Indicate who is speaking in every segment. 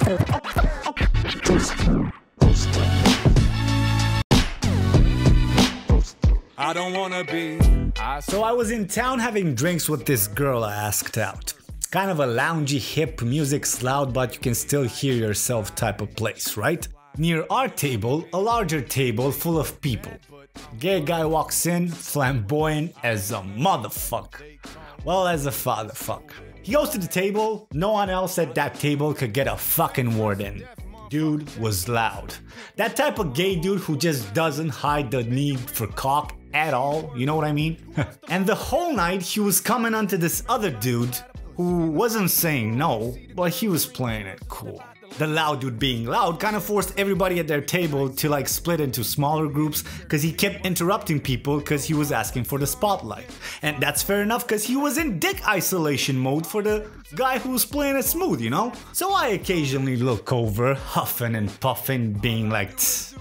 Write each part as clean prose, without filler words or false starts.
Speaker 1: I don't wanna be.
Speaker 2: So I was in town having drinks with this girl I asked out. Kind of a loungy, hip, music's loud but you can still hear yourself type of place, right? Near our table, a larger table full of people. Gay guy walks in, flamboyant as a motherfucker. Well, as a fatherfucker. He goes to the table, no one else at that table could get a fucking word in. Dude was loud. That type of gay dude who just doesn't hide the need for cock at all, you know what I mean? And the whole night he was coming onto this other dude who wasn't saying no, but he was playing it cool. The loud dude being loud kind of forced everybody at their table to like split into smaller groups because he kept interrupting people because he was asking for the spotlight. And that's fair enough because he was in dick isolation mode for the guy who was playing it smooth, you know? So I occasionally look over, huffing and puffing, being like, tss.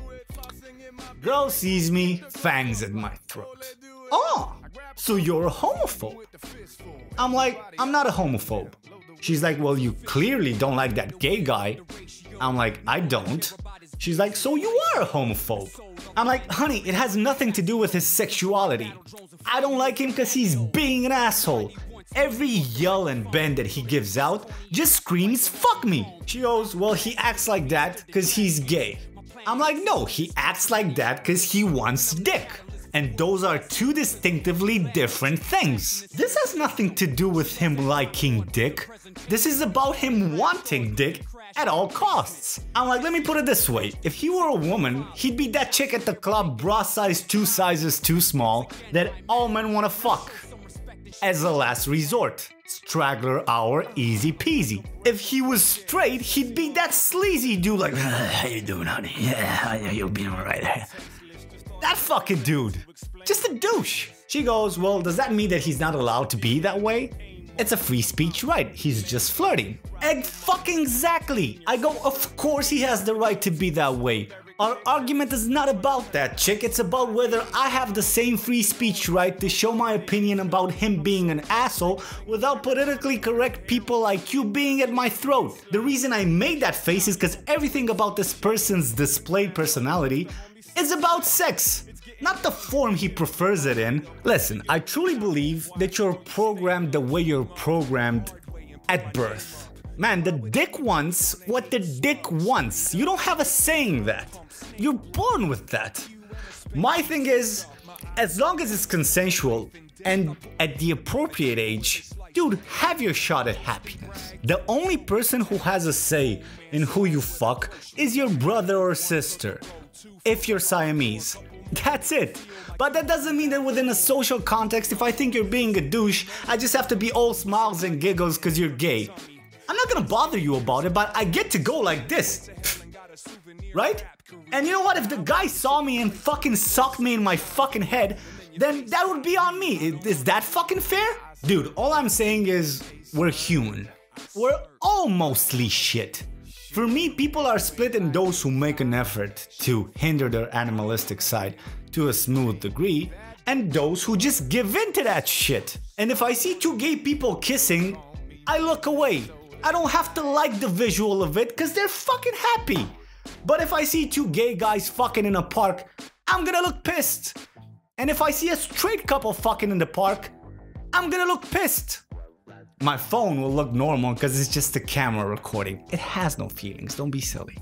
Speaker 2: Girl sees me, fangs at my throat. Oh, so you're a homophobe? I'm like, I'm not a homophobe. She's like, well, you clearly don't like that gay guy. I'm like, I don't. She's like, so you are a homophobe. I'm like, honey, it has nothing to do with his sexuality. I don't like him because he's being an asshole. Every yell and bend that he gives out just screams, fuck me. She goes, well, he acts like that because he's gay. I'm like, no, he acts like that because he wants dick. And those are two distinctively different things. This has nothing to do with him liking dick. This is about him wanting dick at all costs. I'm like, let me put it this way. If he were a woman, he'd be that chick at the club bra size 2 sizes too small that all men wanna fuck. As a last resort. Straggler hour, easy peasy. If he was straight, he'd be that sleazy dude like, how you doing, honey? Yeah, you'll be alright. That fucking dude. Just a douche. She goes, well, does that mean that he's not allowed to be that way? It's a free speech right. He's just flirting. And fucking exactly. I go, of course he has the right to be that way. Our argument is not about that, chick. It's about whether I have the same free speech right to show my opinion about him being an asshole without politically correct people like you being at my throat. The reason I made that face is because everything about this person's displayed personality is about sex, not the form he prefers it in. Listen, I truly believe that you're programmed the way you're programmed at birth. Man, the dick wants what the dick wants. You don't have a saying that. You're born with that. My thing is, as long as it's consensual and at the appropriate age, dude, have your shot at happiness. The only person who has a say in who you fuck is your brother or sister. If you're Siamese. That's it. But that doesn't mean that within a social context, if I think you're being a douche, I just have to be all smiles and giggles because you're gay. I'm not gonna bother you about it, but I get to go like this. Right? And you know what? If the guy saw me and fucking sucked me in my fucking head, then that would be on me. Is that fucking fair? Dude, all I'm saying is we're human. We're all mostly shit. For me, people are split in those who make an effort to hinder their animalistic side to a smooth degree, and those who just give in to that shit. And if I see two gay people kissing, I look away. I don't have to like the visual of it because they're fucking happy. But if I see two gay guys fucking in a park, I'm gonna look pissed. And if I see a straight couple fucking in the park, I'm gonna look pissed. My phone will look normal because it's just a camera recording. It has no feelings, don't be silly.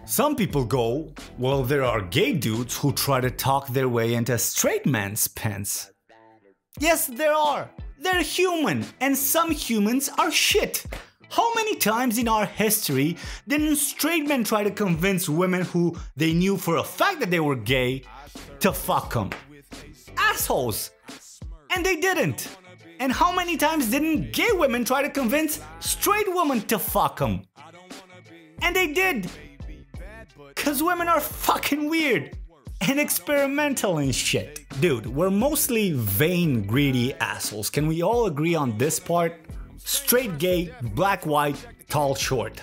Speaker 2: Some people go, well, there are gay dudes who try to talk their way into a straight man's pants. Yes, there are. They're human, and some humans are shit. How many times in our history didn't straight men try to convince women who they knew for a fact that they were gay to fuck them? Assholes. And they didn't. And how many times didn't gay women try to convince straight women to fuck them? And they did. Cause women are fucking weird and experimental and shit. Dude, we're mostly vain, greedy assholes. Can we all agree on this part? Straight, gay, black, white, tall, short.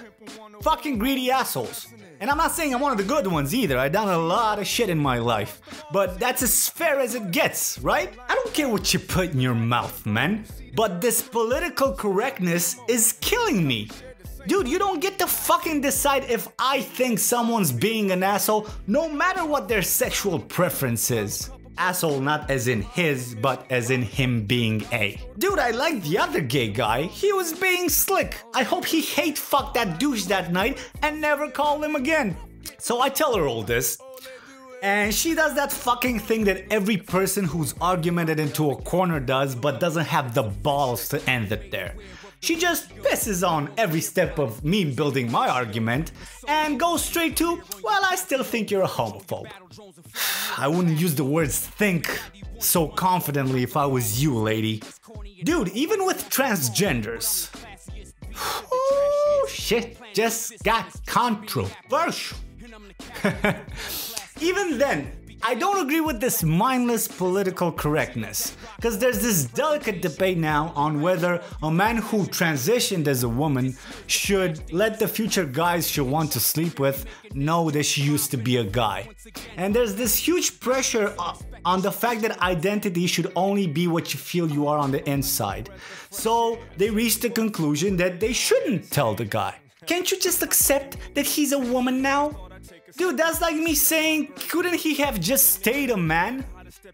Speaker 2: Fucking greedy assholes. And I'm not saying I'm one of the good ones either. I've done a lot of shit in my life. But that's as fair as it gets, right? I don't care what you put in your mouth, man. But this political correctness is killing me. Dude, you don't get to fucking decide if I think someone's being an asshole, no matter what their sexual preference is. Asshole not as in his, but as in him being a. Dude, I like the other gay guy. He was being slick. I hope he hate fucked that douche that night and never called him again. So I tell her all this. And she does that fucking thing that every person who's argumented into a corner does, but doesn't have the balls to end it there. She just pisses on every step of me building my argument and goes straight to, well, I still think you're a homophobe. I wouldn't use the words think so confidently if I was you, lady. Dude, even with transgenders. Ooh, shit just got controversial. Even then, I don't agree with this mindless political correctness, because there's this delicate debate now on whether a man who transitioned as a woman should let the future guys she wants to sleep with know that she used to be a guy. And there's this huge pressure on the fact that identity should only be what you feel you are on the inside. So they reached the conclusion that they shouldn't tell the guy. Can't you just accept that he's a woman now? Dude, that's like me saying, couldn't he have just stayed a man?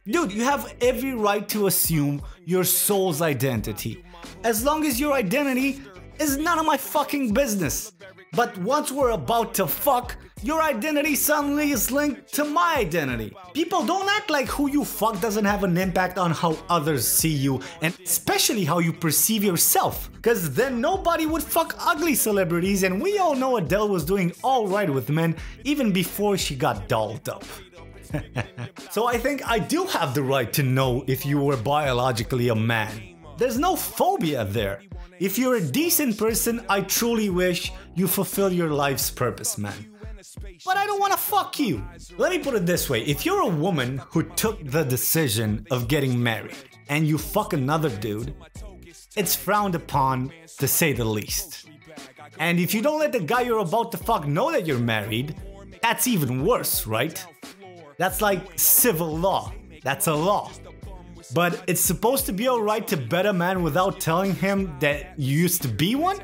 Speaker 2: Dude, you have every right to assume your soul's identity, as long as your identity is none of my fucking business. But once we're about to fuck, your identity suddenly is linked to my identity. People, don't act like who you fuck doesn't have an impact on how others see you, and especially how you perceive yourself. Cause then nobody would fuck ugly celebrities, and we all know Adele was doing alright with men even before she got dolled up. So I think I do have the right to know if you were biologically a man. There's no phobia there. If you're a decent person, I truly wish you fulfill your life's purpose, man. But I don't want to fuck you. Let me put it this way, if you're a woman who took the decision of getting married and you fuck another dude, it's frowned upon, to say the least. And if you don't let the guy you're about to fuck know that you're married, that's even worse, right? That's like civil law. That's a law. But it's supposed to be alright to bet a man without telling him that you used to be one?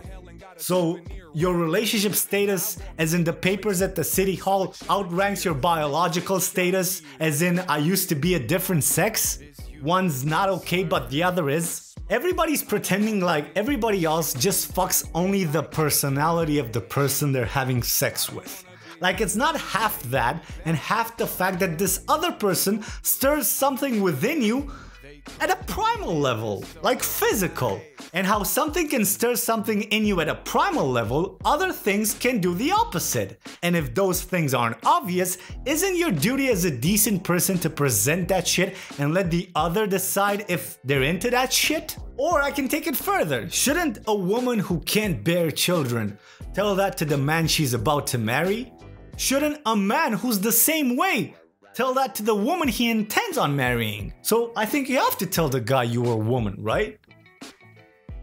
Speaker 2: So your relationship status, as in the papers at the city hall, outranks your biological status, as in I used to be a different sex? One's not okay but the other is? Everybody's pretending like everybody else just fucks only the personality of the person they're having sex with. Like it's not half that and half the fact that this other person stirs something within you at a primal level, like physical. And how something can stir something in you at a primal level, other things can do the opposite. And if those things aren't obvious, isn't your duty as a decent person to present that shit and let the other decide if they're into that shit? Or I can take it further. Shouldn't a woman who can't bear children tell that to the man she's about to marry? Shouldn't a man who's the same way tell that to the woman he intends on marrying? So I think you have to tell the guy you were a woman, right?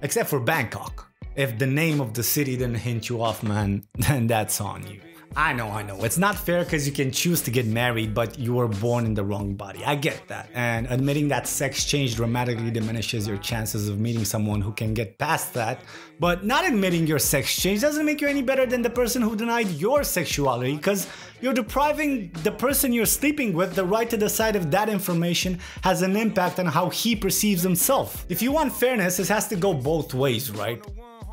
Speaker 2: Except for Bangkok. If the name of the city didn't hint you off, man, then that's on you. I know. It's not fair because you can choose to get married, but you were born in the wrong body. I get that. And admitting that sex change dramatically diminishes your chances of meeting someone who can get past that. But not admitting your sex change doesn't make you any better than the person who denied your sexuality, because you're depriving the person you're sleeping with the right to decide if that information has an impact on how he perceives himself. If you want fairness, this has to go both ways, right?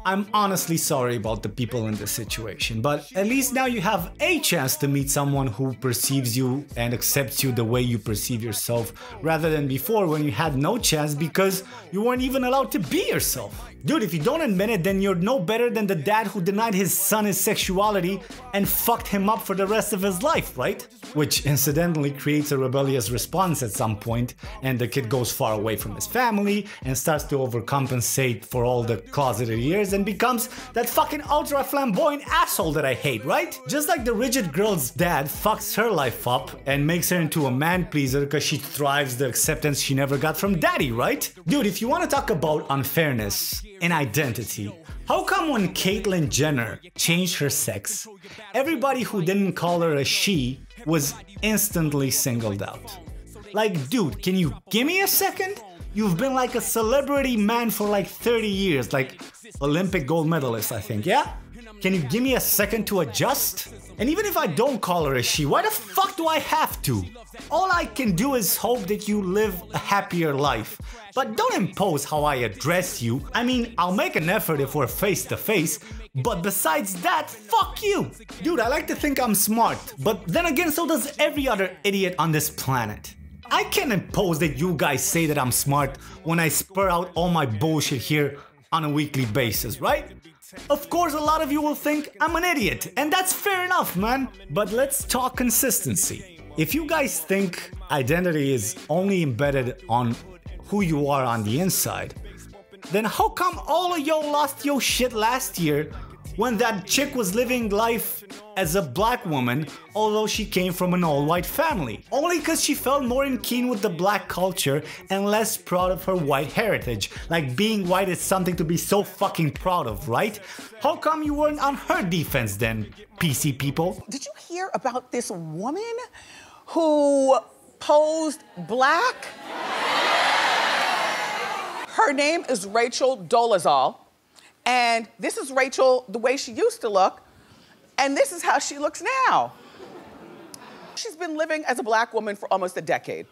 Speaker 2: I'm honestly sorry about the people in this situation, but at least now you have a chance to meet someone who perceives you and accepts you the way you perceive yourself, rather than before when you had no chance because you weren't even allowed to be yourself. Dude, if you don't admit it, then you're no better than the dad who denied his son his sexuality and fucked him up for the rest of his life, right? Which incidentally creates a rebellious response at some point, and the kid goes far away from his family and starts to overcompensate for all the closeted years and becomes that fucking ultra flamboyant asshole that I hate, right? Just like the rigid girl's dad fucks her life up and makes her into a man pleaser because she thrives the acceptance she never got from daddy, right? Dude, if you want to talk about unfairness in identity, how come when Caitlyn Jenner changed her sex, everybody who didn't call her a she was instantly singled out? Like, dude, can you give me a second? You've been like a celebrity man for like 30 years, like Olympic gold medalist, I think, yeah? Can you give me a second to adjust? And even if I don't call her a she, why the fuck do I have to? All I can do is hope that you live a happier life. But don't impose how I address you. I mean, I'll make an effort if we're face to face, but besides that, fuck you! Dude, I like to think I'm smart, but then again, so does every other idiot on this planet. I can't impose that you guys say that I'm smart when I spur out all my bullshit here on a weekly basis, right? Of course, a lot of you will think I'm an idiot, and that's fair enough, man. But let's talk consistency. If you guys think identity is only embedded on who you are on the inside, then how come all of y'all lost your shit last year when that chick was living life as a black woman, although she came from an all-white family? Only because she felt more in keen with the black culture and less proud of her white heritage. Like being white is something to be so fucking proud of, right? How come you weren't on her defense then, PC people?
Speaker 3: Did you hear about this woman who posed black? Her name is Rachel Dolezal, and this is Rachel the way she used to look, and this is how she looks now. She's been living as a black woman for almost a decade.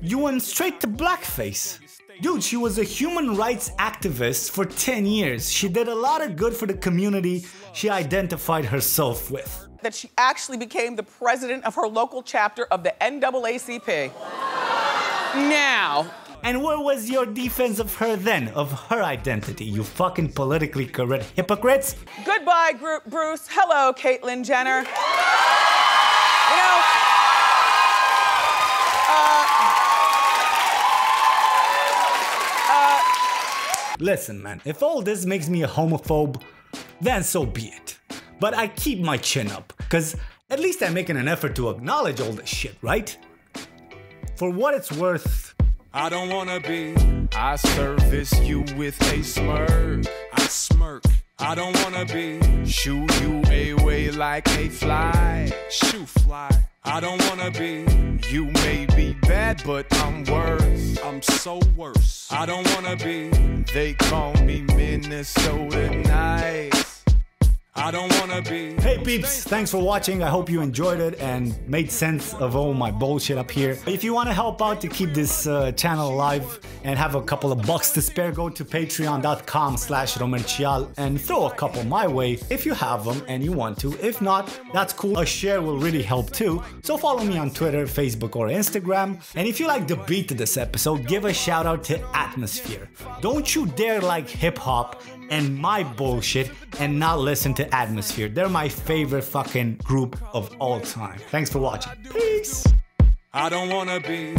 Speaker 2: You went straight to blackface. Dude, she was a human rights activist for 10 years. She did a lot of good for the community she identified herself with.
Speaker 3: That she actually became the president of her local chapter of the NAACP. Now.
Speaker 2: And where was your defense of her then, of her identity, you fucking politically correct hypocrites?
Speaker 3: Goodbye, Bruce. Hello, Caitlyn Jenner.
Speaker 2: Listen, man, if all this makes me a homophobe, then so be it. But I keep my chin up, cause at least I'm making an effort to acknowledge all this shit, right? For what it's worth,
Speaker 1: I don't wanna be.
Speaker 4: I service you with a smirk.
Speaker 1: I smirk. I don't wanna be.
Speaker 4: Shoo you away like a fly.
Speaker 1: Shoo fly. I don't wanna be.
Speaker 4: You may be bad, but I'm worse.
Speaker 1: I'm so worse. I don't wanna be.
Speaker 4: They call me Minnesota Nice.
Speaker 1: I don't wanna be.
Speaker 2: Hey peeps, thanks for watching. I hope you enjoyed it and made sense of all my bullshit up here. If you want to help out to keep this channel alive and have a couple of bucks to spare, go to patreon.com/Romercial and throw a couple my way if you have them and you want to. If not, that's cool. A share will really help too. So follow me on Twitter, Facebook, or Instagram. And if you like the beat of this episode, give a shout out to Atmosphere. Don't you dare like hip hop and my bullshit and not listen to Atmosphere. They're my favorite fucking group of all time. Thanks for watching. Peace.
Speaker 1: I don't wanna be.